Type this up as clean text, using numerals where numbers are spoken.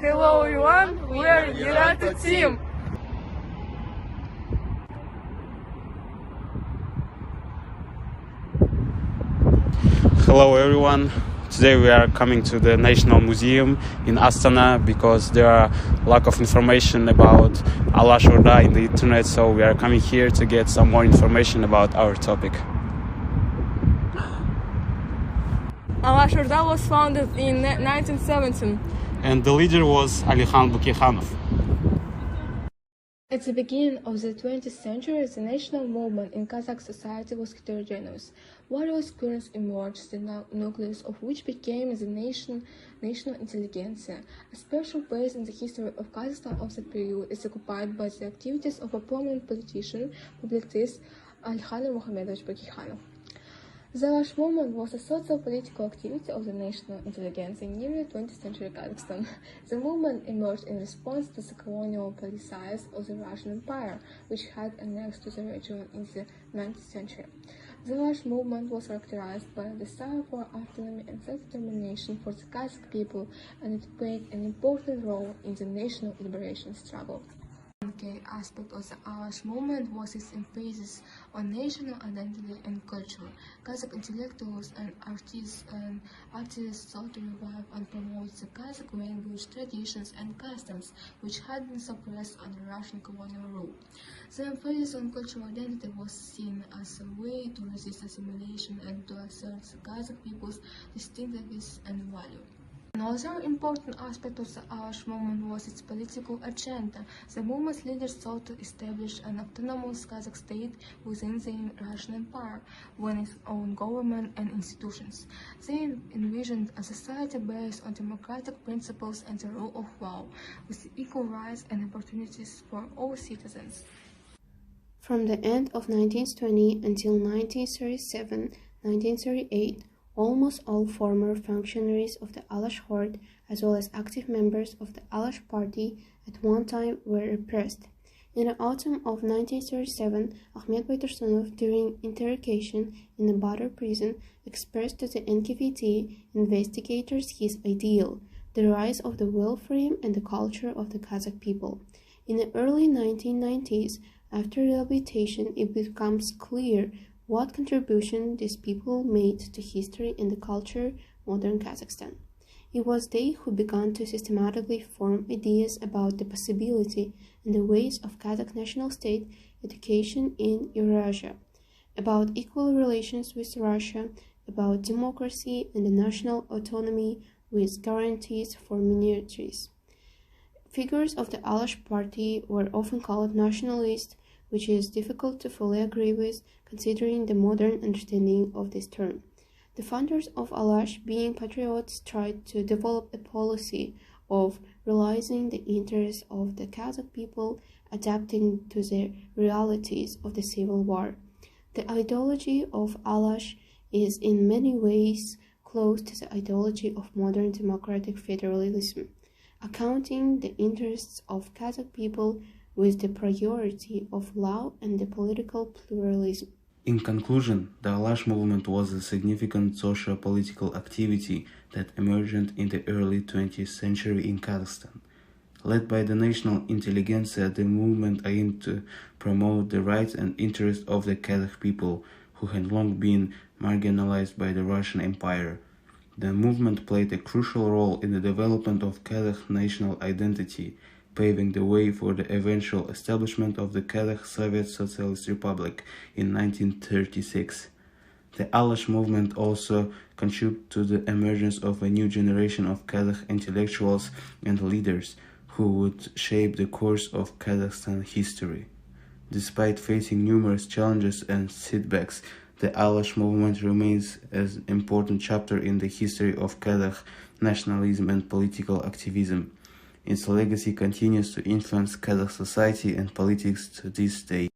Hello everyone, we are Yerato team. Hello everyone. Today we are coming to the National Museum in Astana because there are lack of information about Alash Movement in the internet, so we are coming here to get some more information about our topic. Alash Movement was founded in 1917. And the leader was Alikhan Bukikhanov. At the beginning of the 20th century, the national movement in Kazakh society was heterogeneous. Various currents emerged, the nucleus of which became the national intelligentsia. A special place in the history of Kazakhstan of that period is occupied by the activities of a prominent politician, publicist Alikhan Muhammadovich Bukikhanov. The Alash Movement was a socio-political activity of the national intelligentsia in early 20th century Kazakhstan. The movement emerged in response to the colonial policies of the Russian Empire, which had annexed to the region in the 19th century. The Alash Movement was characterized by a desire for autonomy and self-determination for the Kazakh people, and it played an important role in the national liberation struggle. One key aspect of the Alash Movement was its emphasis on national identity and culture. Kazakh intellectuals and artists sought to revive and promote the Kazakh language, traditions, and customs, which had been suppressed under Russian colonial rule. The emphasis on cultural identity was seen as a way to resist assimilation and to assert the Kazakh people's distinctiveness and value. Another important aspect of the Alash Movement was its political agenda. The movement's leaders sought to establish an autonomous Kazakh state within the Russian Empire, with its own government and institutions. They envisioned a society based on democratic principles and the rule of law, with equal rights and opportunities for all citizens. From the end of 1920 until 1937-1938, almost all former functionaries of the Alash Horde, as well as active members of the Alash Party, at one time were repressed. In the autumn of 1937, Ahmet Baytursunov, during interrogation in the Badr prison, expressed to the NKVD investigators his ideal, the rise of the will-frame and the culture of the Kazakh people. In the early 1990s, after rehabilitation, it becomes clear what contribution these people made to history and the culture of modern Kazakhstan. It was they who began to systematically form ideas about the possibility and the ways of Kazakh national state education in Eurasia, about equal relations with Russia, about democracy and the national autonomy with guarantees for minorities. Figures of the Alash Party were often called nationalists, which is difficult to fully agree with, considering the modern understanding of this term. The founders of Alash, being patriots, tried to develop a policy of realizing the interests of the Kazakh people, adapting to the realities of the civil war. The ideology of Alash is in many ways close to the ideology of modern democratic federalism, accounting the interests of Kazakh people with the priority of law and the political pluralism. In conclusion, the Alash Movement was a significant socio-political activity that emerged in the early 20th century in Kazakhstan. Led by the national intelligentsia, the movement aimed to promote the rights and interests of the Kazakh people, who had long been marginalized by the Russian Empire. The movement played a crucial role in the development of Kazakh national identity, paving the way for the eventual establishment of the Kazakh Soviet Socialist Republic in 1936. The Alash Movement also contributed to the emergence of a new generation of Kazakh intellectuals and leaders who would shape the course of Kazakhstan history. Despite facing numerous challenges and setbacks, the Alash Movement remains an important chapter in the history of Kazakh nationalism and political activism. Its legacy continues to influence Kazakh society and politics to this day.